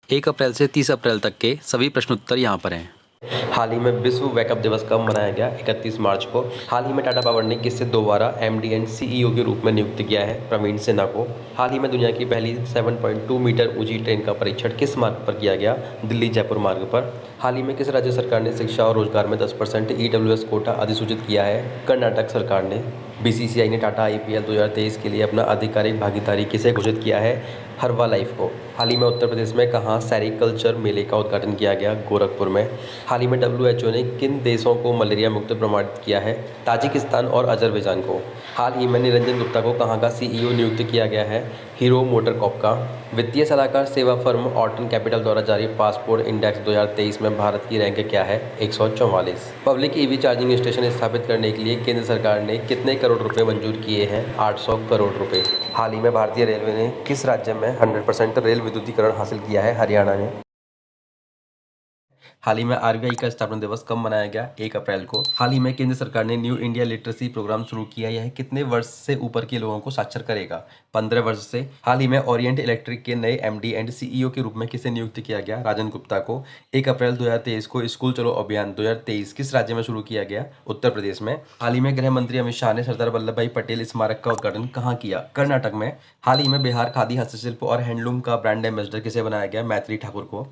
1 अप्रैल से 30 अप्रैल तक के सभी प्रश्नोत्तर यहाँ पर हैं। हाल ही में विश्व वेकअप दिवस कब मनाया गया? 31 मार्च को। हाल ही में टाटा पावर ने किससे दोबारा एमडी एंड सीईओ के रूप में नियुक्त किया है? प्रवीण सिन्हा को। हाल ही में दुनिया की पहली 7.2 मीटर ऊंची ट्रेन का परीक्षण किस मार्ग पर किया गया? दिल्ली जयपुर मार्ग पर। हाल ही में किस राज्य सरकार ने शिक्षा और रोजगार में 10% ईडब्ल्यूएस कोटा अधिसूचित किया है? कर्नाटक सरकार ने। बीसीसीआई ने टाटा आईपीएल 2023 के लिए अपना आधिकारिक भागीदारी किसे घोषित किया है? हर्बा लाइफ को। हाल ही में उत्तर प्रदेश में कहाँ सेरिकल्चर मेले का उद्घाटन किया गया? गोरखपुर में। हाल ही में डब्ल्यूएचओ ने किन देशों को मलेरिया मुक्त प्रमाणित किया है? ताजिकिस्तान और अजरबैजान को। हाल ही में निरंजन गुप्ता को कहाँ का सीईओ नियुक्त किया गया है? हीरो मोटरकॉप का। वित्तीय सलाहकार सेवा फर्म ऑर्टन कैपिटल द्वारा जारी पासपोर्ट इंडेक्स 2023 में भारत की रैंक क्या है? 144। पब्लिक ईवी चार्जिंग स्टेशन स्थापित करने के लिए केंद्र सरकार ने कितने करोड़ रुपए मंजूर किए हैं? 800 करोड़ रुपए। हाल ही में भारतीय रेलवे ने किस राज्य में 100% रेल विद्युतीकरण हासिल किया है? हरियाणा ने। हाल ही में आरबीआई का स्थापना दिवस कब मनाया गया? 1 अप्रैल को। हाल ही में केंद्र सरकार ने न्यू इंडिया लिटरेसी प्रोग्राम शुरू किया। यह कितने वर्ष से ऊपर के लोगों को साक्षर करेगा? 15 वर्ष से। हाल ही में ओरिएंट इलेक्ट्रिक के नए एमडी एंड सीईओ के रूप में किसे नियुक्त किया गया? राजन गुप्ता को। 1 अप्रैल 2023 को स्कूल चलो अभियान 2023 किस राज्य में शुरू किया गया? उत्तर प्रदेश में। हाल ही में गृह मंत्री अमित शाह ने सरदार वल्लभ भाई पटेल स्मारक का उद्घाटन कहाँ किया? कर्नाटक में। हाल ही में बिहार खादी हस्तशिल्प और हैंडलूम का ब्रांड एम्बेसडर किसे बनाया गया? मैत्री ठाकुर को।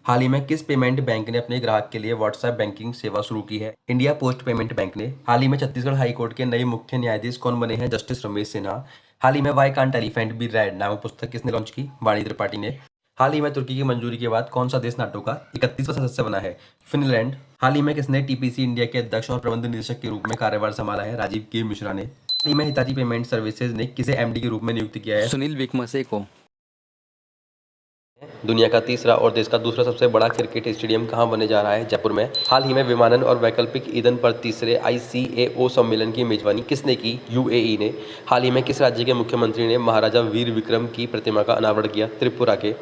हाल ही में किस पेमेंट बैंक ने अपने ग्राहक के लिए व्हाट्सएप बैंकिंग सेवा शुरू की है? इंडिया पोस्ट पेमेंट बैंक ने। हाल ही में छत्तीसगढ़ हाईकोर्ट के नए मुख्य न्यायाधीश कौन बने हैं? जस्टिस रमेश सिन्हा। हाल ही में why can't elephant be red नामक पुस्तक किसने लॉन्च की? वाणी त्रिपाठी ने। हाल ही में तुर्की की मंजूरी के बाद कौन सा देश नाटो का 31वां सदस्य बना है? फिनलैंड। हाल ही में किसने टीपीसी इंडिया के अध्यक्ष और प्रबंध निदेशक के रूप में कार्यभार संभाला है? राजीव के मिश्रा ने। हाल ही में हिताची पेमेंट सर्विसेज ने किसे एमडी के रूप में नियुक्त किया है? सुनील विकमसे को। दुनिया का तीसरा और देश का दूसरा सबसे बड़ा क्रिकेट स्टेडियम कहां बनने जा रहा है? जयपुर में। हाल ही में विमानन और वैकल्पिक ईंधन पर तीसरे आईसीएओ सम्मेलन की मेजबानी किसने की? यूएई ने। हाल ही में किस राज्य के मुख्यमंत्री ने महाराजा वीर विक्रम की प्रतिमा का अनावरण किया? त्रिपुरा के।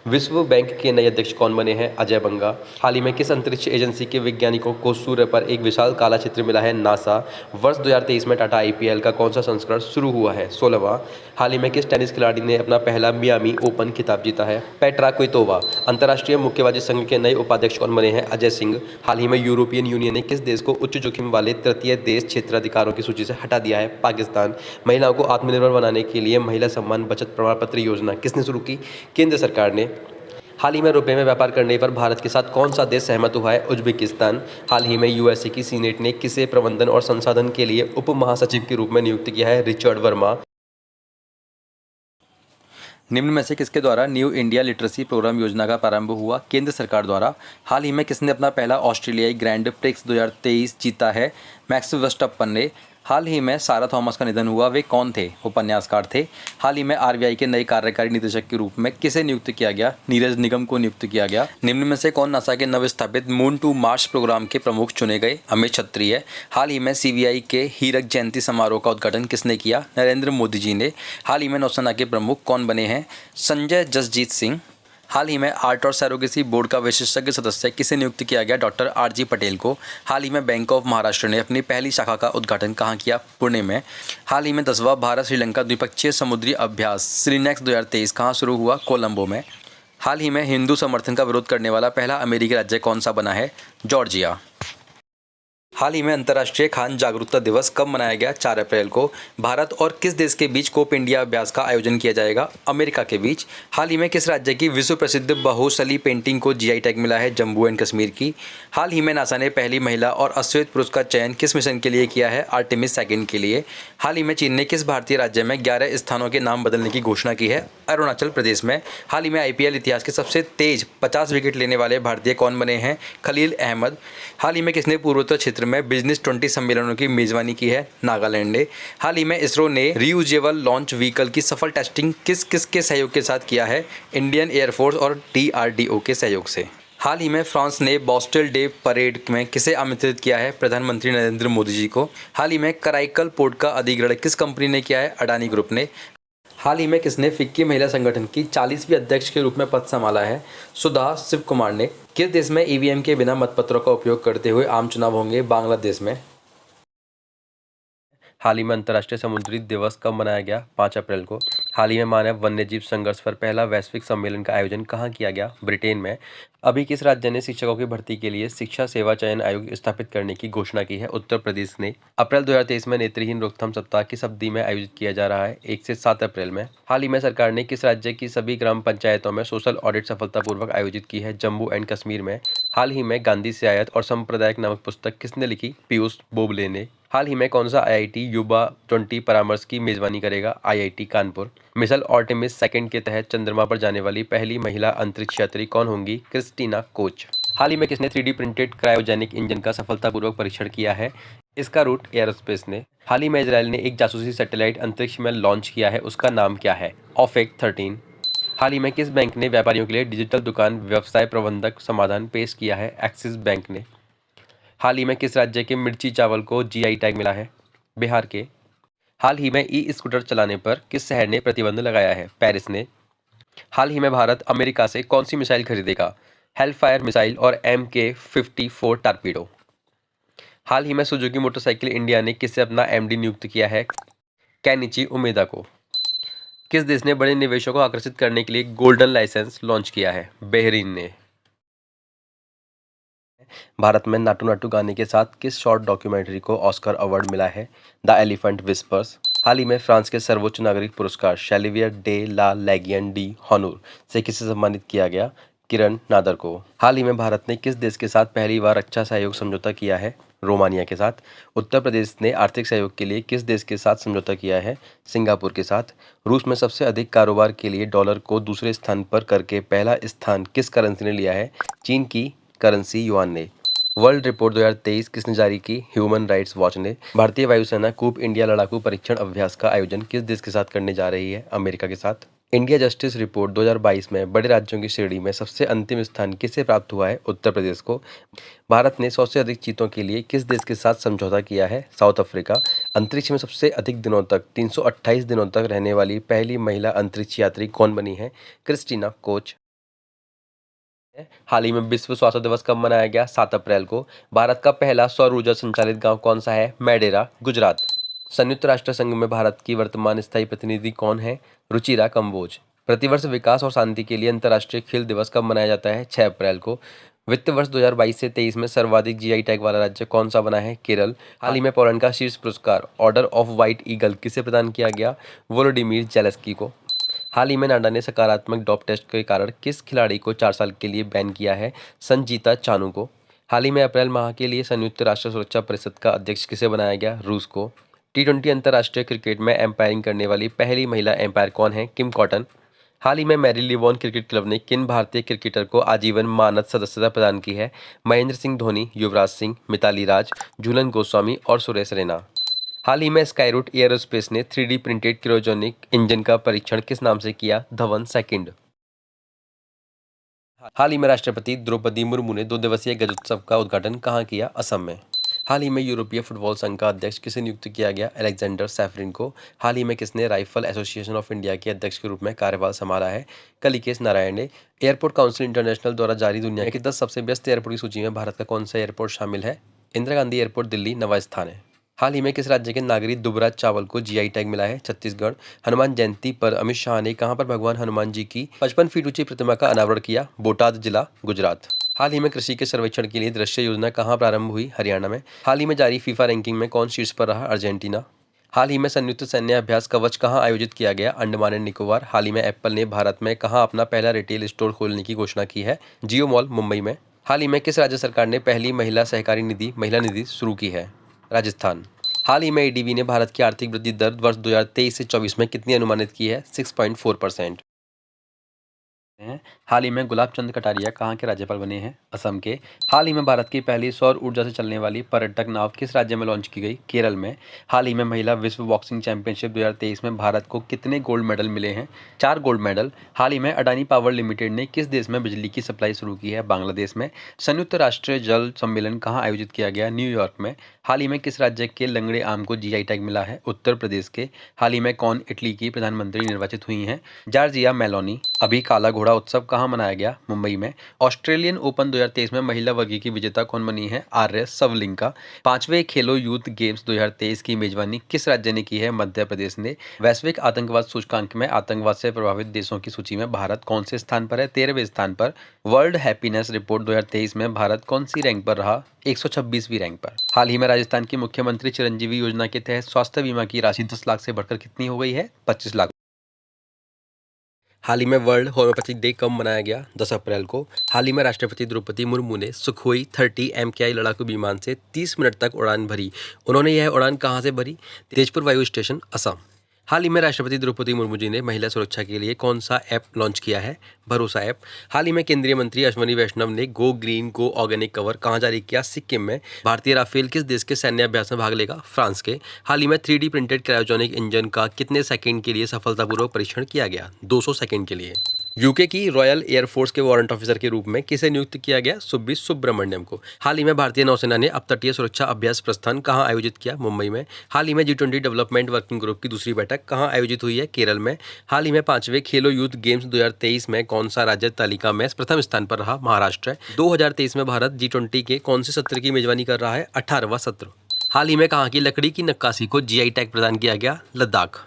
विश्व बैंक के नए अध्यक्ष कौन बने हैं? अजय बंगा। हाल ही में किस अंतरिक्ष एजेंसी के वैज्ञानिकों को सूर्य पर एक विशाल काला चित्र मिला है? नासा। वर्ष 2023 में टाटा आईपीएल का कौन सा संस्करण शुरू हुआ है? 16वां। हाल ही में किस टेनिस खिलाड़ी ने अपना पहला मियामी ओपन खिताब जीता है? Petra Kvitova. अंतर्राष्ट्रीय मुक्केबाजी संघ के नए उपाध्यक्ष कौन बने हैं? अजय सिंह। हाल ही में यूरोपियन यूनियन ने किस देश को उच्च जोखिम वाले तृतीय देश क्षेत्राधिकारों की सूची से हटा दिया है? पाकिस्तान। महिलाओं को आत्मनिर्भर बनाने के लिए महिला सम्मान बचत प्रमाण पत्र योजना किसने शुरू की? केंद्र सरकार ने। हाल ही में रुपए में व्यापार करने पर भारत के साथ कौन सा देश सहमत हुआ है? उज्बेकिस्तान। हाल ही में यूएसए की सीनेट ने किसे प्रबंधन और संसाधन के लिए उप महासचिव के रूप में नियुक्त किया है? रिचर्ड वर्मा। निम्न में से किसके द्वारा न्यू इंडिया लिटरेसी प्रोग्राम योजना का प्रारंभ हुआ? केंद्र सरकार द्वारा। हाल ही में किसने अपना पहला ऑस्ट्रेलियाई ग्रैंड प्रिक्स 2023 जीता है? मैक्स वर्स्टप्पन ने। हाल ही में सारा थॉमस का निधन हुआ। वे कौन थे? उपन्यासकार थे। हाल ही में आरबीआई के नए कार्यकारी निदेशक के रूप में किसे नियुक्त किया गया? नीरज निगम को नियुक्त किया गया। निम्न में से कौन नासा के नवस्थापित मून टू मार्स प्रोग्राम के प्रमुख चुने गए? अमित क्षत्रिय। हाल ही में सीबीआई के हीरक जयंती समारोह का उद्घाटन किसने किया? नरेंद्र मोदी जी ने। हाल ही में नौसेना के प्रमुख कौन बने हैं? संजय जसजीत सिंह। हाल ही में आर्ट और सैरोगेसी बोर्ड का विशेषज्ञ सदस्य किसे नियुक्त किया गया? डॉक्टर आरजी पटेल को। हाल ही में बैंक ऑफ महाराष्ट्र ने अपनी पहली शाखा का उद्घाटन कहाँ किया? पुणे में। हाल ही में 10वां भारत श्रीलंका द्विपक्षीय समुद्री अभ्यास श्रीनेक्स 2023 कहाँ शुरू हुआ? कोलंबो में। हाल ही में हिंदू समर्थन का विरोध करने वाला पहला अमेरिकी राज्य कौन सा बना है? जॉर्जिया। हाल ही में अंतर्राष्ट्रीय खान जागरूकता दिवस कब मनाया गया? 4 अप्रैल को। भारत और किस देश के बीच कोप इंडिया अभ्यास का आयोजन किया जाएगा? अमेरिका के बीच। हाल ही में किस राज्य की विश्व प्रसिद्ध बाहुसली पेंटिंग को जीआई टैग मिला है? जम्मू एंड कश्मीर की। हाल ही में नासा ने पहली महिला और अश्वेत पुरुष का चयन किस मिशन के लिए किया है? आर्टेमिस 2 के लिए। हाल ही में चीन ने किस भारतीय राज्य में 11 स्थानों के नाम बदलने की घोषणा की है? अरुणाचल प्रदेश में। हाल ही में आईपीएल इतिहास के सबसे तेज 50 विकेट लेने वाले भारतीय कौन बने हैं? खलील अहमद। हाल ही में किसने पूर्वोत्तर क्षेत्र में बिजनेस 20 सम्मेलनों की मेजबानी की है? नागालैंड ने। हाल ही में इसरो ने रीयूजेबल लॉन्च व्हीकल की सफल टेस्टिंग किस किस के सहयोग के साथ किया है? इंडियन एयरफोर्स और डीआरडीओ के सहयोग से। हाल ही में फ्रांस ने बॉस्टेल डे परेड में किसे आमंत्रित किया है? प्रधानमंत्री नरेंद्र मोदी जी को। हाल ही में कराईकल पोर्ट का अधिग्रहण किस कंपनी ने किया है? अडानी ग्रुप ने। हाल ही में किसने फिक्की महिला संगठन की 40वीं अध्यक्ष के रूप में पद संभाला है? सुधा शिव कुमार ने। किस देश में ईवीएम के बिना मतपत्रों का उपयोग करते हुए आम चुनाव होंगे? बांग्लादेश में। हाल ही में अंतर्राष्ट्रीय समुद्री दिवस कब मनाया गया? 5 अप्रैल को। हाल ही में मानव वन्यजीव संघर्ष पर पहला वैश्विक सम्मेलन का आयोजन कहाँ किया गया? ब्रिटेन में। अभी किस राज्य ने शिक्षकों की भर्ती के लिए शिक्षा सेवा चयन आयोग स्थापित करने की घोषणा की है? उत्तर प्रदेश ने। अप्रैल 2023 में नेत्रहीन रोकथाम सप्ताह किस अवधि में आयोजित किया जा रहा है? 1 से 7 अप्रैल में। हाल ही में सरकार ने किस राज्य की सभी ग्राम पंचायतों में सोशल ऑडिट सफलतापूर्वक आयोजित की है? जम्मू एंड कश्मीर में। हाल ही में गांधी से आयत और सांप्रदायिक नामक पुस्तक किसने लिखी? पीयूष बोबले ने। हाल ही में कौन सा आईआईटी युवा 20 परामर्श की मेजबानी करेगा? IIT Kanpur. Mission Artemis second के तहत चंद्रमा पर जाने वाली पहली महिला अंतरिक्ष यात्री कौन होंगी? Christina Koch. हाल ही में किसने 3D प्रिंटेड क्रायोजेनिक इंजन का सफलतापूर्वक परीक्षण किया है? इसका रूट एयरोस्पेस ने। हाल ही में इजरायल ने एक जासूसी सैटेलाइट अंतरिक्ष में लॉन्च किया है, उसका नाम क्या है? ऑफेक 13। हाल ही में किस बैंक ने व्यापारियों के लिए डिजिटल दुकान व्यवसाय प्रबंधक समाधान पेश किया है? एक्सिस बैंक ने। हाल ही में किस राज्य के मिर्ची चावल को जीआई टैग मिला है? बिहार के। हाल ही में ई स्कूटर चलाने पर किस शहर ने प्रतिबंध लगाया है? पेरिस ने। हाल ही में भारत अमेरिका से कौन सी मिसाइल खरीदेगा? हेलफायर मिसाइल और MK-54 टारपीडो। हाल ही में सुजुकी मोटरसाइकिल इंडिया ने किससे अपना एमडी नियुक्त किया है? केनिची उमेदा को। किस देश ने बड़े निवेशों को आकर्षित करने के लिए गोल्डन लाइसेंस लॉन्च किया है? बहरीन ने। भारत में नाटू नाटू गाने के साथ किस शॉर्ट डॉक्यूमेंट्री को ऑस्कर अवार्ड मिला है? The elephant whispers. हाल ही में फ्रांस के सर्वोच्च नागरिक पुरस्कार शैलिवियर डे ला लेगियन डी हॉनूर से किसे सम्मानित किया गया? किरण नादर को। हाल ही में भारत ने किस देश के साथ पहली बार रक्षा सहयोग समझौता किया है? रोमानिया के साथ। उत्तर प्रदेश ने आर्थिक सहयोग के लिए किस देश के साथ समझौता किया है? सिंगापुर के साथ। रूस में सबसे अधिक कारोबार के लिए डॉलर को दूसरे स्थान पर करके पहला स्थान किस करेंसी ने लिया है? चीन की करेंसी युआन ने। वर्ल्ड रिपोर्ट 2023 किसने जारी की? ह्यूमन राइट्स वॉच ने। भारतीय वायुसेना कूप इंडिया लड़ाकू परीक्षण अभ्यास का आयोजन किस देश के साथ करने जा रही है? अमेरिका के साथ। इंडिया जस्टिस रिपोर्ट 2022 में बड़े राज्यों की श्रेणी में सबसे अंतिम स्थान किसे प्राप्त हुआ है? उत्तर प्रदेश को। भारत ने 100 से अधिक चीतों के लिए किस देश के साथ समझौता किया है? South Africa. अंतरिक्ष में सबसे अधिक दिनों तक 328 दिनों तक रहने वाली पहली महिला अंतरिक्ष यात्री कौन बनी है? Christina Koch. हाल ही में विश्व स्वास्थ्य दिवस कब मनाया गया? 7 अप्रैल को। भारत का पहला सौर ऊर्जा संचालित गांव कौन सा है? मैडेरा, गुजरात। संयुक्त राष्ट्र संघ में भारत की वर्तमान स्थायी प्रतिनिधि कौन है? रुचिरा कंबोज। प्रतिवर्ष विकास और शांति के लिए अंतर्राष्ट्रीय खेल दिवस कब मनाया जाता है? 6 अप्रैल को। वित्त वर्ष 2022 से 23 में सर्वाधिक जीआई टैग वाला राज्य कौन सा बना है? केरल। हाल ही में पोलैंड का शीर्ष पुरस्कार ऑर्डर ऑफ व्हाइट ईगल किसे प्रदान किया गया? वोलोडिमीर जेलेस्की को। हाल ही में नाडा ने सकारात्मक डोप टेस्ट के कारण किस खिलाड़ी को 4 साल के लिए बैन किया है? संजीता चानू को। हाल ही में अप्रैल माह के लिए संयुक्त राष्ट्र सुरक्षा परिषद का अध्यक्ष किसे बनाया गया? रूस को। T20 अंतर्राष्ट्रीय क्रिकेट में एम्पायरिंग करने वाली पहली महिला एम्पायर कौन है? किम कॉटन। हाल ही में मैरी लिवॉन क्रिकेट क्लब ने किन भारतीय क्रिकेटर को आजीवन मानद सदस्यता प्रदान की है? महेंद्र सिंह धोनी, युवराज सिंह, मिताली राज, झूलन गोस्वामी और सुरेश रैना। हाल ही में स्काईरूट एयरोस्पेस ने 3D प्रिंटेड क्रायोजेनिक इंजन का परीक्षण किस नाम से किया? धवन सेकंड। हाल ही में राष्ट्रपति द्रौपदी मुर्मू ने 2 दिवसीय गजोत्सव का उद्घाटन कहाँ किया? असम में। हाल ही में यूरोपीय फुटबॉल संघ का अध्यक्ष किसे नियुक्त किया गया? अलेक्जेंडर सैफरिन को। हाल ही में किसने राइफल एसोसिएशन ऑफ इंडिया के अध्यक्ष के रूप में कार्यभार संभाला है? कलिकेश नारायण ने। एयरपोर्ट काउंसिल इंटरनेशनल द्वारा जारी दुनिया के 10 सबसे व्यस्त एयरपोर्ट की सूची में भारत का कौन सा एयरपोर्ट शामिल है? इंदिरा गांधी एयरपोर्ट दिल्ली 9वां स्थान है। हाल ही में किस राज्य के नागरी दुबराज चावल को जीआई टैग मिला है? छत्तीसगढ़। हनुमान जयंती पर अमित शाह ने कहां पर भगवान हनुमान जी की 55 फीट ऊंची प्रतिमा का अनावरण किया? बोटाद जिला, गुजरात। हाल ही में कृषि के सर्वेक्षण के लिए दृश्य योजना कहां प्रारंभ हुई? हरियाणा में। हाल ही में जारी फीफा रैंकिंग में कौन शीर्ष पर रहा? अर्जेंटीना। हाल ही में संयुक्त सैन्य अभ्यास कवच कहां आयोजित किया गया? अंडमान एंड निकोबार। हाल ही में एप्पल ने भारत में कहां अपना पहला रिटेल स्टोर खोलने की घोषणा की है? जियो मॉल, मुंबई में। हाल ही में किस राज्य सरकार ने पहली महिला सहकारी निधि महिला निधि शुरू की है? राजस्थान। हाल ही में एडीबी ने भारत की आर्थिक वृद्धि दर वर्ष 2023 से 24 में कितनी अनुमानित की है? 6.4%। हाल ही में गुलाब चंद कटारिया कहाँ के राज्यपाल बने हैं? असम के। हाल ही में भारत की पहली सौर ऊर्जा से चलने वाली पर्यटक नाव किस राज्य में लॉन्च की गई? केरल में। हाल ही में महिला विश्व बॉक्सिंग चैंपियनशिप 2023 में भारत को कितने गोल्ड मेडल मिले हैं? 4 गोल्ड मेडल। हाल ही में अडानी पावर लिमिटेड ने किस देश में बिजली की सप्लाई शुरू की है? बांग्लादेश में। संयुक्त राष्ट्र जल सम्मेलन कहाँ आयोजित किया गया? न्यूयॉर्क में। हाल ही में किस राज्य के लंगड़े आम को जीआई टैग मिला है? उत्तर प्रदेश के। हाल ही में कौन इटली की प्रधानमंत्री निर्वाचित हुई हैं? Giorgia Meloni. अभी काला घोड़ा उत्सव कहाँ मनाया गया? मुंबई में। ऑस्ट्रेलियन ओपन 2023 में महिला वर्ग की विजेता कौन बनी है? आर्या सवलिंका। 5वें खेलो यूथ गेम्स 2023 की मेजबानी किस राज्य ने की है? मध्य प्रदेश ने। वैश्विक आतंकवाद सूचकांक में आतंकवाद से प्रभावित देशों की सूची में भारत कौन से स्थान पर है? 13वें स्थान पर। वर्ल्ड हैप्पीनेस रिपोर्ट 2023 में भारत कौन सी रैंक पर रहा? 126वीं रैंक पर। हाल ही में राजस्थान की मुख्यमंत्री चिरंजीवी योजना के तहत स्वास्थ्य बीमा की राशि 10 लाख से बढ़कर कितनी हो गई है? 25 लाख। हाल ही में वर्ल्ड होम्योपैथिक डे कब मनाया गया? 10 अप्रैल को। हाल ही में राष्ट्रपति द्रौपदी मुर्मू ने सुखोई 30 MKI लड़ाकू विमान से 30 मिनट तक उड़ान भरी। उन्होंने यह उड़ान कहाँ से भरी? तेजपुर वायु स्टेशन, असम। हाल ही में राष्ट्रपति द्रौपदी मुर्मू जी ने महिला सुरक्षा के लिए कौन सा ऐप लॉन्च किया है? भरोसा ऐप। हाल ही में केंद्रीय मंत्री अश्विनी वैष्णव ने गो ग्रीन गो ऑर्गेनिक कवर कहाँ जारी किया? सिक्किम में। भारतीय राफेल किस देश के सैन्य अभ्यास में भाग लेगा? फ्रांस के। हाल ही में 3D प्रिंटेड क्रायोजेनिक इंजन का कितने सेकंड के लिए सफलतापूर्वक परीक्षण किया गया? 200 सेकंड के लिए। यूके की रॉयल एयरफोर्स के वारंट ऑफिसर के रूप में किसे नियुक्त किया गया? सुब्बी सुब्रमण्यम को। हाल ही में भारतीय नौसेना ने अपतटीय सुरक्षा अभ्यास प्रस्थान कहाँ आयोजित किया? मुंबई में। हाल ही में G20 डेवलपमेंट वर्किंग ग्रुप की दूसरी बैठक कहाँ आयोजित हुई है? केरल में। हाल ही में 5वें खेलो यूथ गेम्स 2023 में कौन सा राज्य तालिका में प्रथम स्थान पर रहा? महाराष्ट्र। 2023 में भारत G20 के कौन से सत्र की मेजबानी कर रहा है? 18वां सत्र। हाल ही में कहाँ की लकड़ी की नक्काशी को जीआई टैग प्रदान किया गया? लद्दाख।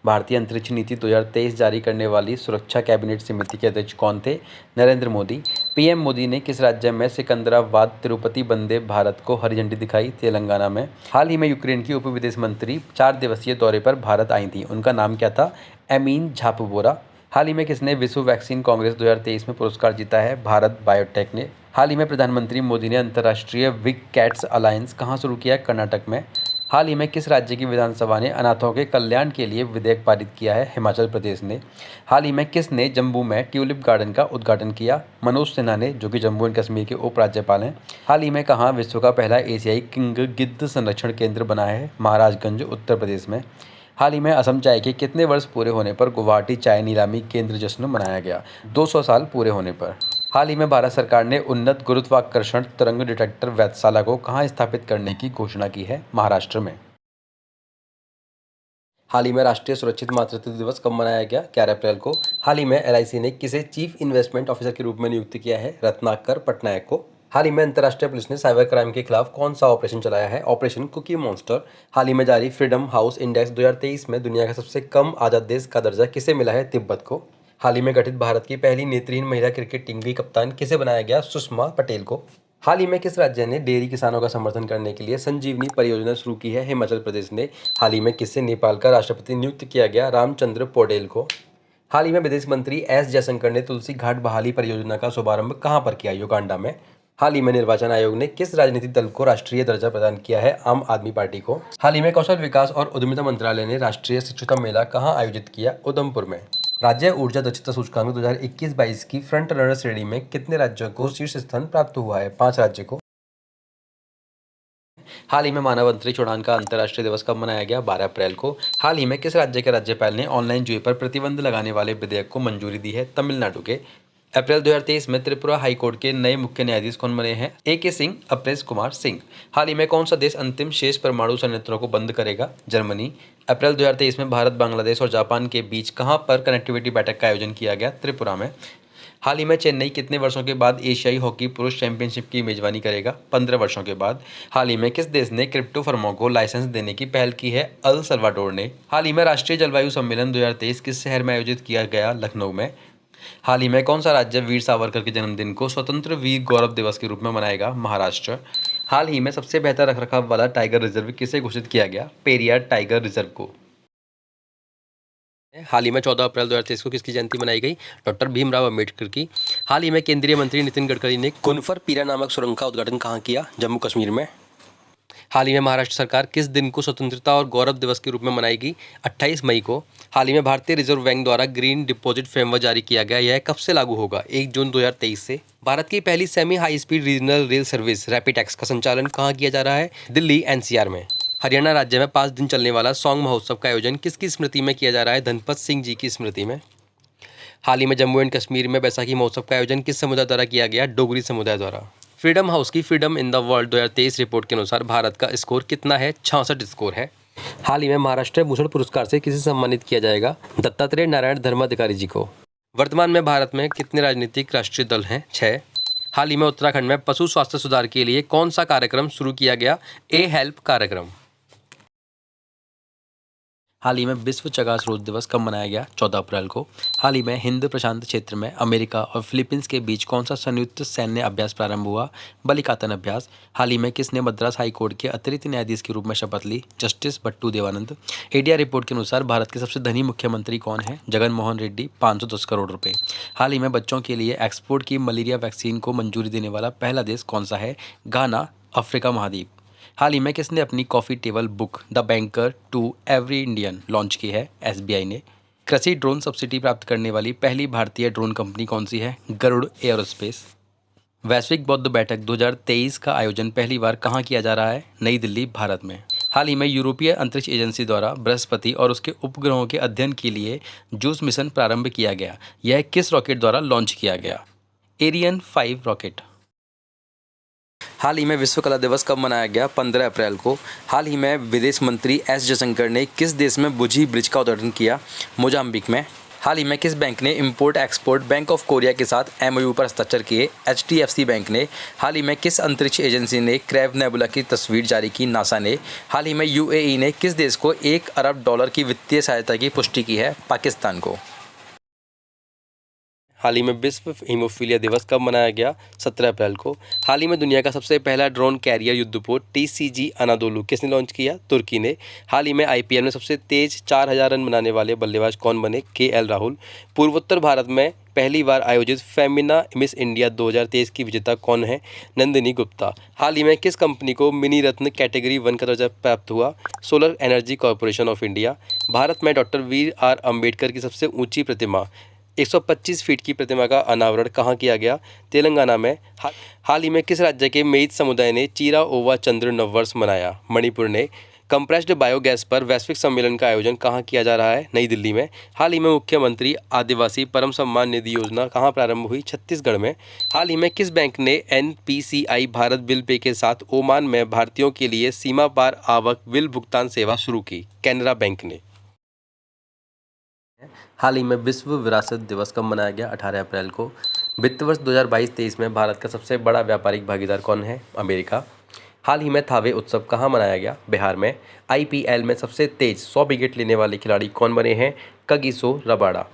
भारतीय अंतरिक्ष नीति 2023 जारी करने वाली सुरक्षा कैबिनेट समिति के अध्यक्ष कौन थे? नरेंद्र मोदी। पीएम मोदी ने किस राज्य में सिकंदराबाद तिरुपति वंदे भारत को हरी झंडी दिखाई? तेलंगाना में। हाल ही में यूक्रेन की उप विदेश मंत्री 4 दिवसीय दौरे पर भारत आई थी, उनका नाम क्या था? एमीन झापुबोरा। हाल ही में किसने विश्व वैक्सीन कांग्रेस 2023 में पुरस्कार जीता है? भारत बायोटेक ने। हाल ही में प्रधानमंत्री मोदी ने अंतर्राष्ट्रीय बिग कैट्स अलायंस कहाँ शुरू किया? कर्नाटक में। हाल ही में किस राज्य की विधानसभा ने अनाथों के कल्याण के लिए विधेयक पारित किया है? हिमाचल प्रदेश ने। हाल ही में किसने जम्मू में ट्यूलिप गार्डन का उद्घाटन किया? मनोज सिन्हा ने, जो कि जम्मू एंड कश्मीर के उपराज्यपाल हैं। हाल ही में कहाँ विश्व का पहला एशियाई किंग गिद्ध संरक्षण केंद्र बना है? महाराजगंज, उत्तर प्रदेश में। हाल ही में असम चाय के कितने वर्ष पूरे होने पर गुवाहाटी चाय नीलामी केंद्र जश्न मनाया गया? 200 साल पूरे होने पर। हाल ही में भारत सरकार ने उन्नत गुरुत्वाकर्षण तरंग डिटेक्टर वेधशाला को कहाँ स्थापित करने की घोषणा की है? महाराष्ट्र में। हाल ही में राष्ट्रीय सुरक्षित मातृत्व दिवस कब मनाया गया? 11 अप्रैल को। हाल ही में LIC ने किसे चीफ इन्वेस्टमेंट ऑफिसर के रूप में नियुक्त किया है? रत्नाकर पटनायक को। हाल ही में अंतर्राष्ट्रीय पुलिस ने साइबर क्राइम के खिलाफ कौन सा ऑपरेशन चलाया है? Operation cookie monster. हाल ही में जारी फ्रीडम हाउस इंडेक्स 2023 में दुनिया का सबसे कम आज़ाद देश का दर्जा किसे मिला है? तिब्बत को। हाल ही में गठित भारत की पहली नेत्रहीन महिला क्रिकेट टीम की कप्तान किसे बनाया गया? सुषमा पटेल को। हाल ही में किस राज्य ने डेयरी किसानों का समर्थन करने के लिए संजीवनी परियोजना शुरू की है? हिमाचल प्रदेश ने। हाल ही में किससे नेपाल का राष्ट्रपति नियुक्त किया गया? रामचंद्र पौडेल को। हाल ही में विदेश मंत्री S जयशंकर ने तुलसी घाट बहाली परियोजना का शुभारंभ कहां पर किया? युगांडा में। हाल ही में निर्वाचन आयोग ने किस राजनीतिक दल को राष्ट्रीय दर्जा प्रदान किया है? आम आदमी पार्टी को। हाल ही में कौशल विकास और उद्यमिता मंत्रालय ने राष्ट्रीय शिक्षुता मेला कहां आयोजित किया? उधमपुर में। राज्य ऊर्जा दक्षता सूचकांक 2021-22 की फ्रंट रनर श्रेणी में कितने राज्यों को शीर्ष स्थान प्राप्त हुआ है? 5 राज्य को। हाल ही में मानव अंतरिक्ष उड़ान का अंतर्राष्ट्रीय दिवस कब मनाया गया? 12 अप्रैल को। हाल ही में किस राज्य के राज्यपाल ने ऑनलाइन जुए पर प्रतिबंध लगाने वाले विधेयक को मंजूरी दी है? तमिलनाडु के। अप्रैल 2023 में त्रिपुरा हाईकोर्ट के नए मुख्य न्यायाधीश कौन बने हैं? AK सिंह, अप्रेश कुमार सिंह। हाल ही में कौन सा देश अंतिम शेष परमाणु संयंत्रों को बंद करेगा? जर्मनी। अप्रैल 2023 में भारत, बांग्लादेश और जापान के बीच कहां पर कनेक्टिविटी बैठक का आयोजन किया गया? त्रिपुरा में। हाल ही में चेन्नई कितने वर्षों के बाद एशियाई हॉकी पुरुष चैंपियनशिप की मेजबानी करेगा? 15 वर्षों के बाद। हाल ही में किस देश ने क्रिप्टो फर्मों को लाइसेंस देने की पहल की है? अल सल्वाडोर ने। हाल ही में राष्ट्रीय जलवायु सम्मेलन 2023 किस शहर में आयोजित किया गया? लखनऊ में। हाल ही में कौन सा राज्य वीर सावरकर के जन्मदिन को स्वतंत्र वीर गौरव दिवस के रूप में मनाएगा? महाराष्ट्र। हाल ही में सबसे बेहतर रखरखाव वाला टाइगर रिजर्व किसे घोषित किया गया? पेरियार टाइगर रिजर्व को। हाल ही में 14 अप्रैल 2023 को किसकी जयंती मनाई गई? डॉक्टर भीमराव अंबेडकर की। हाल ही में केंद्रीय मंत्री नितिन गडकरी ने कुनफर पीरा नामक सुरंग का उद्घाटन कहाँ किया? जम्मू कश्मीर में। हाल ही में महाराष्ट्र सरकार किस दिन को स्वतंत्रता और गौरव दिवस के रूप में मनाएगी? 28 मई को। हाल ही में भारतीय रिजर्व बैंक द्वारा ग्रीन डिपॉजिट फ्रेमवर्क जारी किया गया, यह कब से लागू होगा? 1 जून 2023 से। भारत की पहली semi high speed regional rail service RapidX का संचालन कहाँ किया जा रहा है? दिल्ली NCR में। हरियाणा राज्य में 5 दिन चलने वाला सॉन्ग महोत्सव का आयोजन किसकी स्मृति में किया जा रहा है? धनपत सिंह जी की स्मृति में। हाल ही में जम्मू एंड कश्मीर में बैसाखी महोत्सव का आयोजन किस समुदाय द्वारा किया गया? डोगरी समुदाय द्वारा। फ्रीडम हाउस की freedom in the world 2023 report के अनुसार भारत का स्कोर कितना है? 66 स्कोर है। हाल ही में महाराष्ट्र भूषण पुरस्कार से किसे सम्मानित किया जाएगा? दत्तात्रेय नारायण धर्माधिकारी जी को। वर्तमान में भारत में कितने राजनीतिक राष्ट्रीय दल हैं? 6। हाल ही में उत्तराखंड में पशु स्वास्थ्य सुधार के लिए कौन सा कार्यक्रम शुरू किया गया? ए हेल्प कार्यक्रम। हाल ही में विश्व चगा स्रोत दिवस कब मनाया गया? 14 अप्रैल को। हाल ही में हिंद प्रशांत क्षेत्र में अमेरिका और फिलीपींस के बीच कौन सा संयुक्त सैन्य अभ्यास प्रारंभ हुआ? बलिकातन अभ्यास। हाल ही में किसने मद्रास हाई कोर्ट के अतिरिक्त न्यायाधीश के रूप में शपथ ली? Justice Bhattu Devanand. India report के अनुसार भारत के सबसे धनी मुख्यमंत्री कौन है? जगन मोहन रेड्डी, 510 करोड़ रुपए। हाल ही में बच्चों के लिए एक्सपोर्ट की मलेरिया वैक्सीन को मंजूरी देने वाला पहला देश कौन सा है? घाना, अफ्रीका महाद्वीप। हाल ही में किसने अपनी coffee table book the banker to every Indian launch की है? एसबीआई ने। कृषि ड्रोन सब्सिडी प्राप्त करने वाली पहली भारतीय ड्रोन कंपनी कौन सी है? गरुड़ एयरोस्पेस। वैश्विक बौद्ध बैठक 2023 का आयोजन पहली बार कहाँ किया जा रहा है? नई दिल्ली, भारत में। हाल ही में यूरोपीय अंतरिक्ष एजेंसी द्वारा बृहस्पति और उसके उपग्रहों के अध्ययन के लिए जूस मिशन प्रारंभ किया गया। यह किस रॉकेट द्वारा लॉन्च किया गया? Ariane 5 rocket. हाल ही में विश्व कला दिवस कब मनाया गया? 15 अप्रैल को। हाल ही में विदेश मंत्री एस जयशंकर ने किस देश में बुझी ब्रिज का उद्घाटन किया? मोजाम्बिक में। हाल ही में किस बैंक ने import export bank of Korea के साथ एमओयू पर हस्ताक्षर किए? एचडीएफसी बैंक ने। हाल ही में किस अंतरिक्ष एजेंसी ने क्रैब नेबुला की तस्वीर जारी की? नासा ने। हाल ही में यूएई ने किस देश को $1 अरब की वित्तीय सहायता की पुष्टि की है? पाकिस्तान को। हाल ही में विश्व हीमोफीलिया दिवस कब मनाया गया? 17 अप्रैल को। हाल ही में दुनिया का सबसे पहला ड्रोन कैरियर युद्धपोत TCG अनादोलु किसने लॉन्च किया? तुर्की ने। हाल ही में आईपीएल में सबसे तेज 4000 रन बनाने वाले बल्लेबाज कौन बने? KL राहुल। पूर्वोत्तर भारत में पहली बार आयोजित फेमिना मिस इंडिया 2023 की विजेता कौन है? नंदिनी गुप्ता। हाल ही में किस कंपनी को मिनी रत्न कैटेगरी 1 का दर्जा प्राप्त हुआ? Solar energy corporation of India. Bharat में डॉक्टर BR अम्बेडकर की सबसे ऊंची प्रतिमा 125 फीट की प्रतिमा का अनावरण कहाँ किया गया? तेलंगाना में। हाल ही में किस राज्य के मेइत समुदाय ने चीरा ओवा चंद्र नववर्ष मनाया? मणिपुर ने। कंप्रेस्ड बायोगैस पर वैश्विक सम्मेलन का आयोजन कहाँ किया जा रहा है? नई दिल्ली में। हाल ही में मुख्यमंत्री आदिवासी परम सम्मान निधि योजना कहाँ प्रारंभ हुई? छत्तीसगढ़ में। हाल ही में किस बैंक ने NPCI भारत बिल पे के साथ ओमान में भारतीयों के लिए सीमा पार आवक बिल भुगतान सेवा शुरू की? कैनरा बैंक ने। हाल ही में विश्व विरासत दिवस कब मनाया गया? 18 अप्रैल को। वित्त वर्ष 2022-23 में भारत का सबसे बड़ा व्यापारिक भागीदार कौन है? अमेरिका। हाल ही में थावे उत्सव कहाँ मनाया गया? बिहार में। IPL में सबसे तेज 100 विकेट लेने वाले खिलाड़ी कौन बने हैं? Kagiso Rabada.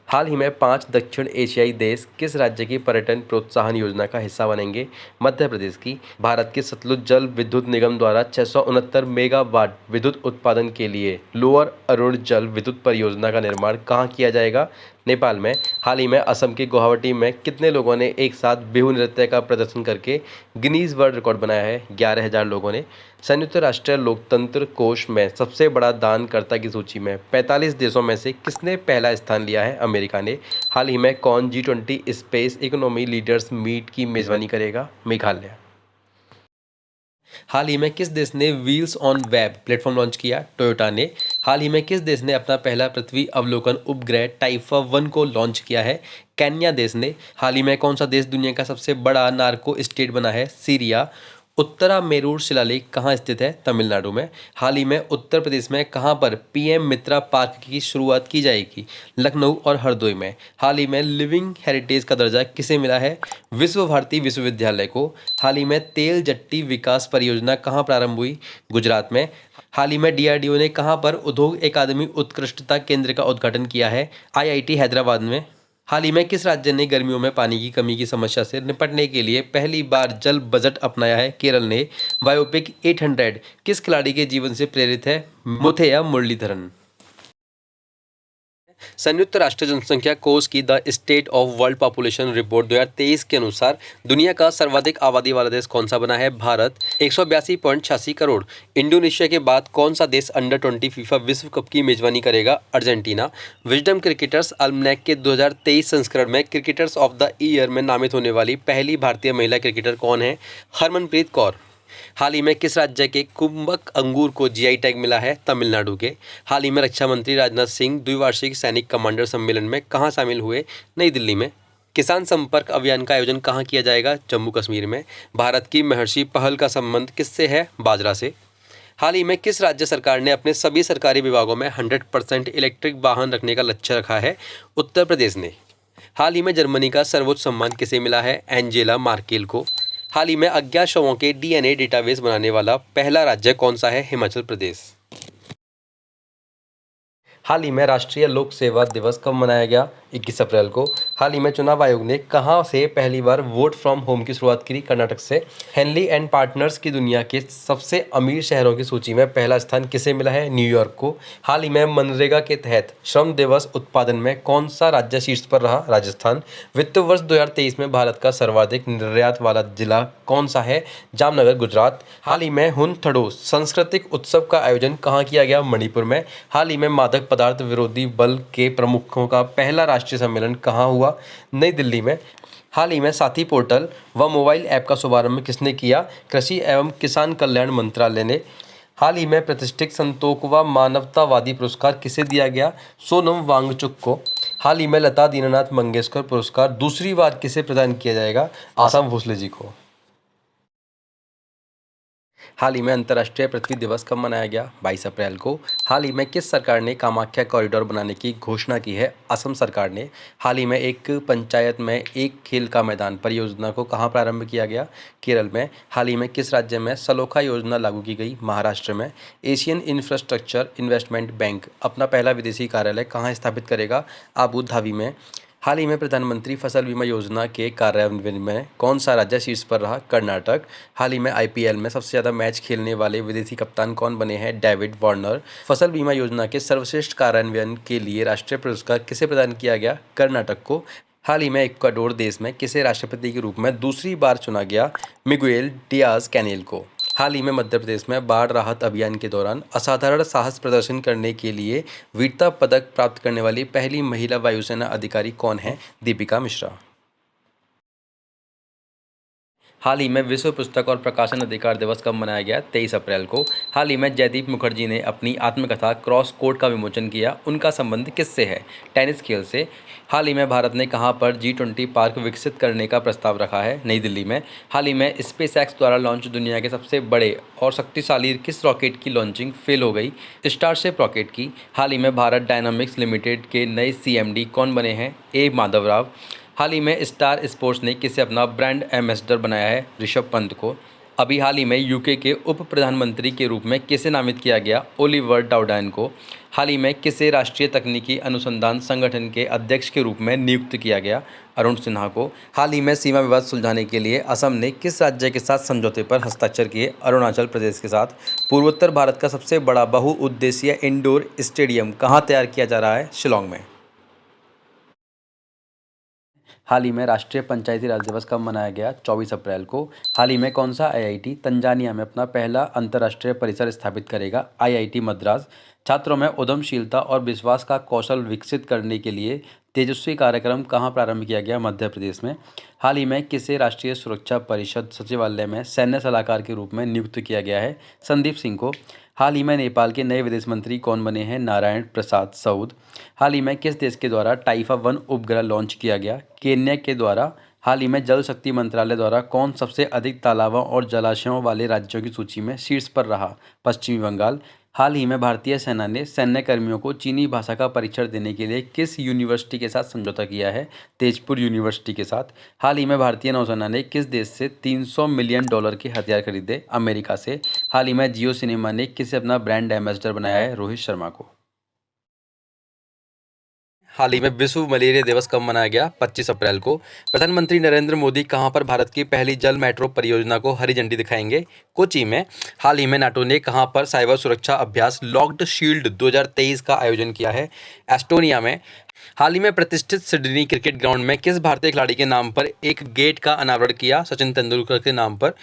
हाल ही में 5 दक्षिण एशियाई देश किस राज्य की पर्यटन प्रोत्साहन योजना का हिस्सा बनेंगे? मध्य प्रदेश की। भारत के सतलुज जल विद्युत निगम द्वारा 669 मेगावाट विद्युत उत्पादन के लिए लोअर अरुण जल विद्युत परियोजना का निर्माण कहाँ किया जाएगा? नेपाल में। हाल ही में असम के गुवाहाटी में कितने लोगों ने एक साथ बिहू नृत्य का प्रदर्शन करके गिनीज वर्ल्ड रिकॉर्ड बनाया है? 11,000 लोगों ने। संयुक्त राष्ट्र लोकतंत्र कोष में सबसे बड़ा दानकर्ता की सूची में 45 देशों में से किसने पहला स्थान लिया है? अमेरिका ने। हाल ही में कौन G20 space economy leaders meet की मेजबानी करेगा? मेघालय। हाल ही में किस देश ने wheels on web platform launch किया? टोयोटा ने। हाल ही में किस देश ने अपना पहला पृथ्वी अवलोकन उपग्रह टाइफा 1 को लॉन्च किया है? केन्या देश ने। हाल ही में कौन सा देश दुनिया का सबसे बड़ा नार्को स्टेट बना है? सीरिया। उत्तरा मेरूर शिलालेख कहाँ स्थित है? तमिलनाडु में। हाल ही में उत्तर प्रदेश में कहाँ पर PM मित्रा पार्क की शुरुआत की जाएगी? लखनऊ और हरदोई में। हाल ही में लिविंग हेरिटेज का दर्जा किसे मिला है? विश्व भारती विश्वविद्यालय को। हाल ही में तेल जट्टी विकास परियोजना कहाँ प्रारंभ हुई? गुजरात में। हाल ही में DRDO ने कहाँ पर उद्योग अकादमी उत्कृष्टता केंद्र का उद्घाटन किया है? IIT हैदराबाद में। हाल ही में किस राज्य ने गर्मियों में पानी की कमी की समस्या से निपटने के लिए पहली बार जल बजट अपनाया है? केरल ने। बायोपिक 800 किस खिलाड़ी के जीवन से प्रेरित है? मुथैया मुरलीधरन। संयुक्त राष्ट्र जनसंख्या कोष की the state of world population report 2023 के अनुसार दुनिया का सर्वाधिक आबादी वाला देश कौन सा बना है? भारत, 182.86 करोड़। इंडोनेशिया के बाद कौन सा देश अंडर-20 फीफा विश्व कप की मेजबानी करेगा? अर्जेंटीना। विजडम क्रिकेटर्स अल्मनैक के 2023 संस्करण में क्रिकेटर्स ऑफ द ईयर में नामित होने वाली पहली भारतीय महिला क्रिकेटर कौन है? हरमनप्रीत कौर। हाल ही में किस राज्य के कुंभक अंगूर को GI टैग मिला है? तमिलनाडु के। हाल ही में रक्षा मंत्री राजनाथ सिंह द्विवार्षिक सैनिक कमांडर सम्मेलन में कहाँ शामिल हुए? नई दिल्ली में। किसान संपर्क अभियान का आयोजन कहाँ किया जाएगा? जम्मू कश्मीर में। भारत की महर्षि पहल का संबंध किससे है? बाजरा से। हाल ही में किस राज्य सरकार ने अपने सभी सरकारी विभागों में 100% इलेक्ट्रिक वाहन रखने का लक्ष्य रखा है? उत्तर प्रदेश ने। हाल ही में जर्मनी का सर्वोच्च सम्मान किसे मिला है? एंजेला मार्केल को। हाल ही में अज्ञात शवों के डीएनए डेटाबेस बनाने वाला पहला राज्य कौन सा है? हिमाचल प्रदेश। हाल ही में राष्ट्रीय लोक सेवा दिवस कब मनाया गया? 21 अप्रैल को। हाल ही में चुनाव आयोग ने कहां से पहली बार वोट फ्रॉम होम की शुरुआत की? कर्नाटक से। हेनली एंड पार्टनर्स की दुनिया के सबसे अमीर शहरों की सूची में पहला स्थान किसे मिला है? न्यूयॉर्क को। हाल ही में मनरेगा के तहत श्रम दिवस उत्पादन में कौन सा राज्य शीर्ष पर रहा? राजस्थान। वित्त वर्ष 2023 में भारत का सर्वाधिक निर्यात वाला जिला कौन सा है? जामनगर, गुजरात। हाल ही में हुनथड़ो सांस्कृतिक उत्सव का आयोजन कहाँ किया गया? मणिपुर में। हाल ही में मादक पदार्थ विरोधी बल के प्रमुखों का पहला राष्ट्रीय सम्मेलन कहाँ हुआ? नई दिल्ली में। हाल ही में साथी पोर्टल व मोबाइल ऐप का शुभारंभ किसने किया? कृषि एवं किसान कल्याण मंत्रालय ने। हाल ही में प्रतिष्ठित संतोखवा मानवतावादी पुरस्कार किसे दिया गया? सोनम वांगचुक को। हाल ही में लता दीननाथ मंगेशकर पुरस्कार दूसरी बार किसे प्रदान किया जाएगा? आसाम भोसले जी को। हाल ही में अंतर्राष्ट्रीय पृथ्वी दिवस कब मनाया गया? 22 अप्रैल को। हाल ही में किस सरकार ने कामाख्या कॉरिडोर बनाने की घोषणा की है? असम सरकार ने। हाल ही में एक पंचायत में एक खेल का मैदान परियोजना को कहाँ प्रारंभ किया गया? केरल में। हाल ही में किस राज्य में सलोखा योजना लागू की गई? महाराष्ट्र में। एशियन इंफ्रास्ट्रक्चर इन्वेस्टमेंट बैंक अपना पहला विदेशी कार्यालय कहाँ स्थापित करेगा? आबू धाबी में। हाल ही में प्रधानमंत्री फसल बीमा योजना के कार्यान्वयन में कौन सा राज्य शीर्ष पर रहा? कर्नाटक। हाल ही में आईपीएल में सबसे ज़्यादा मैच खेलने वाले विदेशी कप्तान कौन बने हैं? David Warner. फसल बीमा योजना के सर्वश्रेष्ठ कार्यान्वयन के लिए राष्ट्रीय पुरस्कार किसे प्रदान किया गया? कर्नाटक को। हाल ही में इक्वाडोर देश में किसे राष्ट्रपति के रूप में दूसरी बार चुना गया? मिगुएल डियाज कैनेल को। हाल ही में मध्य प्रदेश में बाढ़ राहत अभियान के दौरान असाधारण साहस प्रदर्शन करने के लिए वीरता पदक प्राप्त करने वाली पहली महिला वायुसेना अधिकारी कौन है? दीपिका मिश्रा। हाल ही में विश्व पुस्तक और प्रकाशन अधिकार दिवस कब मनाया गया? 23 अप्रैल को। हाल ही में जयदीप मुखर्जी ने अपनी आत्मकथा क्रॉस कोड का विमोचन किया। उनका संबंध किससे है? टेनिस खेल से। हाल ही में भारत ने कहां पर G20 पार्क विकसित करने का प्रस्ताव रखा है? नई दिल्ली में। हाल ही में स्पेसएक्स द्वारा लॉन्च दुनिया के सबसे बड़े और शक्तिशाली किस रॉकेट की लॉन्चिंग फेल हो गई? स्टारशिप रॉकेट की। हाल ही में भारत डायनामिक्स लिमिटेड के नए CMD कौन बने हैं? ए माधव राव। हाल ही में स्टार स्पोर्ट्स ने किसे अपना ब्रांड एम्बेसडर बनाया है? ऋषभ पंत को। अभी हाल ही में यूके के उप प्रधानमंत्री के रूप में किसे नामित किया गया? ओलिवर डाउडाइन को। हाल ही में किसे राष्ट्रीय तकनीकी अनुसंधान संगठन के अध्यक्ष के रूप में नियुक्त किया गया? अरुण सिन्हा को। हाल ही में सीमा विवाद सुलझाने के लिए असम ने किस राज्य के साथ समझौते पर हस्ताक्षर किए? अरुणाचल प्रदेश के साथ। पूर्वोत्तर भारत का सबसे बड़ा बहुउद्देशीय इंडोर स्टेडियम कहाँ तैयार किया जा रहा है? शिलोंग में। हाल ही में राष्ट्रीय पंचायती राज दिवस कब मनाया गया? 24 अप्रैल को। हाल ही में कौन सा आईआईटी तंजानिया में अपना पहला अंतर्राष्ट्रीय परिसर स्थापित करेगा? आईआईटी मद्रास। छात्रों में उद्यमशीलता और विश्वास का कौशल विकसित करने के लिए तेजस्वी कार्यक्रम कहाँ प्रारंभ किया गया? मध्य प्रदेश में। हाल ही में किसे राष्ट्रीय सुरक्षा परिषद सचिवालय में सैन्य सलाहकार के रूप में नियुक्त किया गया है? संदीप सिंह को। हाल ही में नेपाल के नए विदेश मंत्री कौन बने हैं? नारायण प्रसाद सऊद। हाल ही में किस देश के द्वारा टाइफा 1 उपग्रह लॉन्च किया गया? केन्या के द्वारा। हाल ही में जल शक्ति मंत्रालय द्वारा कौन सबसे अधिक तालाबों और जलाशयों वाले राज्यों की सूची में शीर्ष पर रहा? पश्चिमी बंगाल। हाल ही में भारतीय सेना ने सैन्य कर्मियों को चीनी भाषा का परीक्षण देने के लिए किस यूनिवर्सिटी के साथ समझौता किया है? तेजपुर यूनिवर्सिटी के साथ। हाल ही में भारतीय नौसेना ने किस देश से $300 मिलियन के हथियार खरीदे? अमेरिका से। हाल ही में जियो सिनेमा ने किसे अपना ब्रांड एम्बेसडर बनाया है? रोहित शर्मा को। हाल ही में विश्व मलेरिया दिवस कब मनाया गया? 25 अप्रैल को। प्रधानमंत्री नरेंद्र मोदी कहां पर भारत की पहली जल मेट्रो परियोजना को हरी झंडी दिखाएंगे? कोची में। हाल ही में नाटो ने कहां पर साइबर सुरक्षा अभ्यास लॉक्ड शील्ड 2023 का आयोजन किया है? एस्टोनिया में। हाल ही में प्रतिष्ठित सिडनी क्रिकेट ग्राउंड में किस भारतीय खिलाड़ी के नाम पर एक गेट का अनावरण किया? सचिन तेंदुलकर के नाम पर।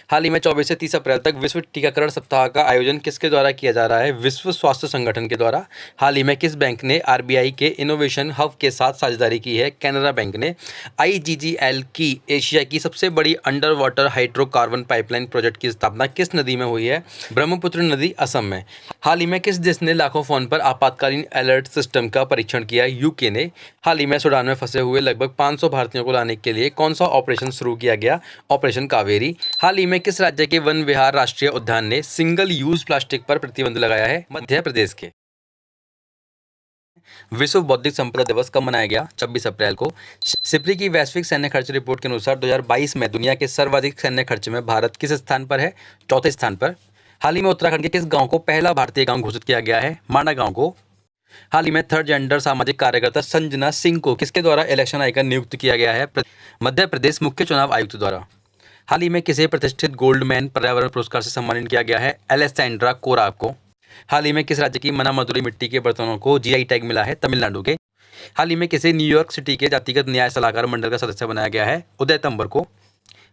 हाल ही में 24 से 30 अप्रैल तक विश्व टीकाकरण सप्ताह का आयोजन किसके द्वारा किया जा रहा है? विश्व स्वास्थ्य संगठन के द्वारा। हाल ही में किस बैंक ने आरबीआई के इनोवेशन हब के साथ साझेदारी की है? कैनरा बैंक ने। आईजीजीएल की एशिया की सबसे बड़ी under water hydrocarbon pipeline project की स्थापना किस नदी में हुई है? ब्रह्मपुत्र नदी, असम में। हाल ही में किस देश ने लाखों फोन पर आपातकालीन अलर्ट सिस्टम का परीक्षण किया? यूके ने। हाल ही में सूडान में फंसे हुए लगभग 500 भारतीयों को लाने के लिए कौन सा ऑपरेशन शुरू किया गया? ऑपरेशन कावेरी। हाल ही में किस राज्य के वन विहार राष्ट्रीय उद्यान ने सिंगल यूज प्लास्टिक पर प्रतिबंध लगाया है? मध्य प्रदेश के। विश्व बौद्धिक संपदा दिवस कब मनाया गया? 26 अप्रैल को। सिप्री की वैश्विक सैन्य खर्च रिपोर्ट के अनुसार 2022 में दुनिया के सर्वाधिक सैन्य खर्च में भारत किस स्थान पर है? चौथे स्थान पर। हाल ही में उत्तराखंड के किस गांव को पहला भारतीय गांव घोषित किया गया है? मांडा गांव को। हाल ही में थर्ड जेंडर सामाजिक कार्यकर्ता संजना सिंह को किसके द्वारा इलेक्शन आइकन नियुक्त किया गया है? मध्य प्रदेश मुख्य चुनाव आयुक्त द्वारा। हाल ही में किसे प्रतिष्ठित गोल्डमैन पर्यावरण पुरस्कार से सम्मानित किया गया है? एलेसेंड्रा कोराब को। हाल ही में किस राज्य की मना मधुरी मिट्टी के बर्तनों को जीआई टैग मिला है? तमिलनाडु के। हाल ही में किसे न्यूयॉर्क सिटी के जातिगत न्याय सलाहकार मंडल का सदस्य बनाया गया है? उदय तंवर को।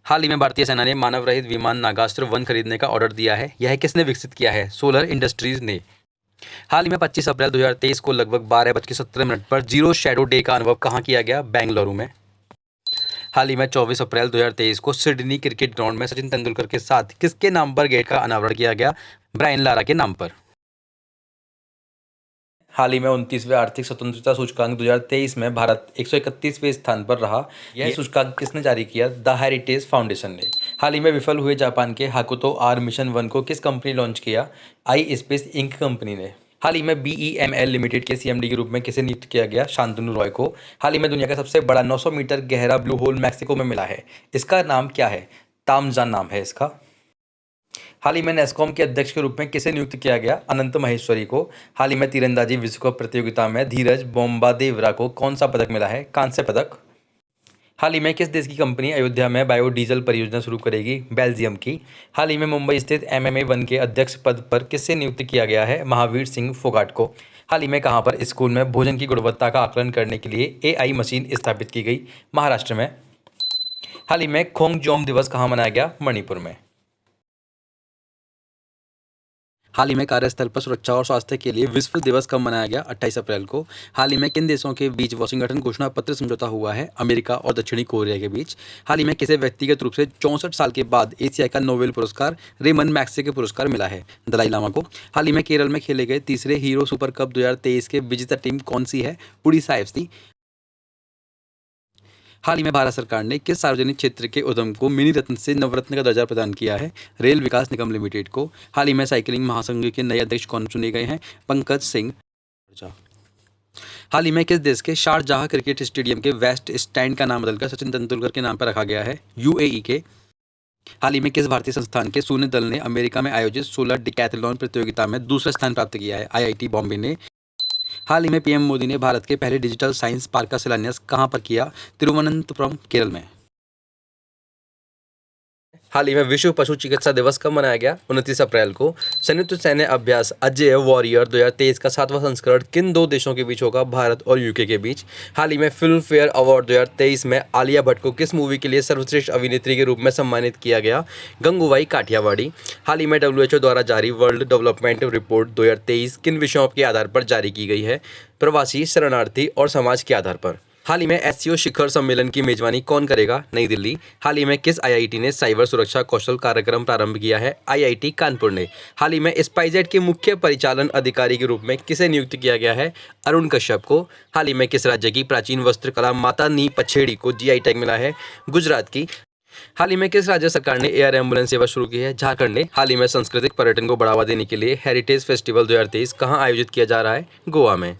हाल ही में भारतीय सेना ने मानव रहित विमान नागास्त्र 1 खरीदने का ऑर्डर दिया है। यह किसने विकसित किया है? सोलर इंडस्ट्रीज ने। हाल ही में 25 अप्रैल 2023 को लगभग 12:17 पर जीरो शैडो डे का अनुभव कहाँ किया गया? बेंगलुरु में। हाल ही में 24 अप्रैल 2023 को सिडनी क्रिकेट ग्राउंड में सचिन तेंदुलकर के साथ किसके नाम पर गेट का अनावरण किया गया? ब्रायन लारा के नाम पर। हाल ही में 29वें आर्थिक स्वतंत्रता सूचकांक 2023 में भारत 131वें स्थान पर रहा। यह सूचकांक किसने जारी किया? द हेरिटेज फाउंडेशन ने। हाल ही में विफल हुए जापान के हाकुतो आर मिशन 1 को किस कंपनी लॉन्च किया? आई स्पेस इंक कंपनी ने। हाल ही में BEML लिमिटेड के CMD के रूप में किसे नियुक्त किया गया? शांतनु रॉय को। हाल ही में दुनिया का सबसे बड़ा 900 मीटर गहरा ब्लू होल मैक्सिको में मिला है। इसका नाम क्या है? तामजान नाम है इसका। हाल ही में नेस्कॉम के अध्यक्ष के रूप में किसे नियुक्त किया गया? अनंत महेश्वरी को। हाल ही में तीरंदाजी विश्व कप प्रतियोगिता में धीरज बोम्बादेवरा को कौन सा पदक मिला है? कांस्य पदक। हाल ही में किस देश की कंपनी अयोध्या में बायोडीजल परियोजना शुरू करेगी? बेल्जियम की। हाल ही में मुंबई स्थित MMA 1 के अध्यक्ष पद पर किसे नियुक्त किया गया है? महावीर सिंह फोगाट को। हाल ही में कहां पर स्कूल में भोजन की गुणवत्ता का आकलन करने के लिए AI मशीन स्थापित की गई? महाराष्ट्र में। हाल ही में खोंगजोम दिवस कहाँ मनाया गया? मणिपुर में। हाल ही में कार्यस्थल पर सुरक्षा और स्वास्थ्य के लिए विश्व दिवस कब मनाया गया? 28 अप्रैल को। हाल ही में किन देशों के बीच वाशिंगटन घोषणा पत्र समझौता हुआ है? अमेरिका और दक्षिणी कोरिया के बीच। हाल ही में किसे व्यक्तिगत रूप से 64 साल के बाद एशिया का नोबेल पुरस्कार रेमन मैग्सेसे पुरस्कार मिला है? दलाई लामा को। हाल ही में केरल में खेले गए तीसरे हीरो सुपर कप 2023 के विजेता टीम कौन सी है? उड़ीसा FC। हाल ही में भारत सरकार ने किस सार्वजनिक क्षेत्र के उद्यम को मिनी रत्न से नवरत्न का दर्जा प्रदान किया है? रेल विकास निगम लिमिटेड को। हाल ही में साइकिलिंग महासंघ के नए अध्यक्ष कौन चुने गए हैं? पंकज सिंह। हाल ही में किस देश के शारजाह क्रिकेट स्टेडियम के वेस्ट स्टैंड का नाम बदलकर सचिन तेंदुलकर के नाम पर रखा गया है? UAE के। हाल ही में किस भारतीय संस्थान के शून्य दल ने अमेरिका में आयोजित 16 डिकैथलॉन प्रतियोगिता में दूसरा स्थान प्राप्त किया है? IIT बॉम्बे ने। हाल ही में PM मोदी ने भारत के पहले डिजिटल साइंस पार्क का शिलान्यास कहां पर किया? तिरुवनंतपुरम, केरल में। हाल ही में विश्व पशु चिकित्सा दिवस कब मनाया गया? 29 अप्रैल को। संयुक्त सैन्य अभ्यास अजय वॉरियर 2023 का 7वां संस्करण किन दो देशों के बीच होगा? भारत और UK के बीच। हाल ही में फिल्म फेयर अवार्ड 2023 में आलिया भट्ट को किस मूवी के लिए सर्वश्रेष्ठ अभिनेत्री के रूप में सम्मानित किया गया? गंगूबाई काठियावाड़ी। हाल ही में WHO द्वारा जारी वर्ल्ड डेवलपमेंट रिपोर्ट 2023 किन विषयों के आधार पर जारी की गई है? प्रवासी, शरणार्थी और समाज के आधार पर। हाल ही में SCO शिखर सम्मेलन की मेजबानी कौन करेगा? नई दिल्ली। हाल ही में किस IIT ने साइबर सुरक्षा कौशल कार्यक्रम प्रारंभ किया है? IIT कानपुर ने। हाल ही में स्पाइसजेट के मुख्य परिचालन अधिकारी के रूप में किसे नियुक्त किया गया है? अरुण कश्यप को। हाल ही में किस राज्य की प्राचीन वस्त्रकला माता नी पछेड़ी को GI टैग मिला है? गुजरात की। हाल ही में किस राज्य सरकार ने एयर एम्बुलेंस सेवा शुरू की है? झारखंड ने। हाल ही में सांस्कृतिक पर्यटन को बढ़ावा देने के लिए हेरिटेज फेस्टिवल 2023 कहाँ आयोजित किया जा रहा है? गोवा में।